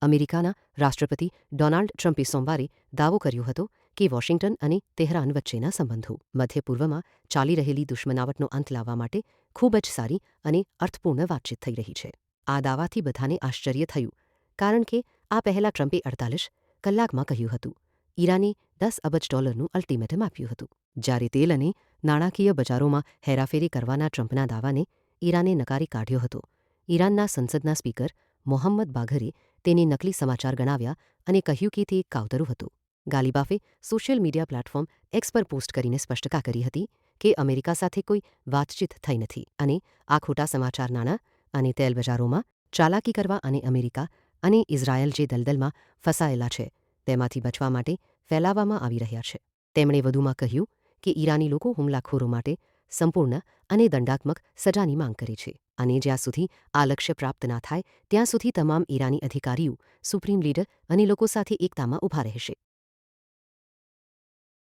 અમેરિકાના રાષ્ટ્રપતિ ડોનાલ્ડ ટ્રમ્પે સોમવારે દાવો કર્યો હતો કે વોશિંગ્ટન અને તેહરાન વચ્ચેના સંબંધો મધ્ય પૂર્વમાં ચાલી રહેલી દુશ્મનાવટનો અંત લાવવા માટે ખૂબ જ સારી અને અર્થપૂર્ણ વાતચીત થઈ રહી છે. આ દાવાથી બધાને આશ્ચર્ય થયું, કારણ કે આ પહેલાં ટ્રમ્પે 48 કલાકમાં કહ્યું હતું ઈરાને $10 અબજનું અલ્ટિમેટમ આપ્યું હતું. જ્યારે તેલ અને નાણાકીય બજારોમાં હેરાફેરી કરવાના ટ્રમ્પના દાવાને ઈરાને નકારી કાઢ્યો હતો. ઈરાનના સંસદના સ્પીકર મોહમ્મદ બાઘરે તેને નકલી સમાચાર ગણાવ્યા અને કહ્યું કે તે એક કાવતરું હતું. ગાલિબાફે સોશિયલ મીડિયા પ્લેટફોર્મ એક્સ પર પોસ્ટ કરીને સ્પષ્ટતા કરી હતી કે અમેરિકા સાથે કોઈ વાતચીત થઈ નથી અને આ ખોટા સમાચાર નાણાં અને તેલ બજારોમાં ચાલાકી કરવા અને અમેરિકા અને ઇઝરાયલ જે દલદલમાં ફસાયેલા છે તેમાંથી બચવા માટે ફેલાવવામાં આવી રહ્યા છે. તેમણે વધુમાં કહ્યું કે ઈરાની લોકો હુમલાખોરો માટે સંપૂર્ણ અને દંડાત્મક સજાની માંગ કરે છે અને જ્યાં સુધી આ લક્ષ્ય પ્રાપ્ત ના થાય ત્યાં સુધી તમામ ઈરાની અધિકારીઓ, સુપ્રીમ લીડર અને લોકો સાથે એકતામાં ઊભા રહેશે.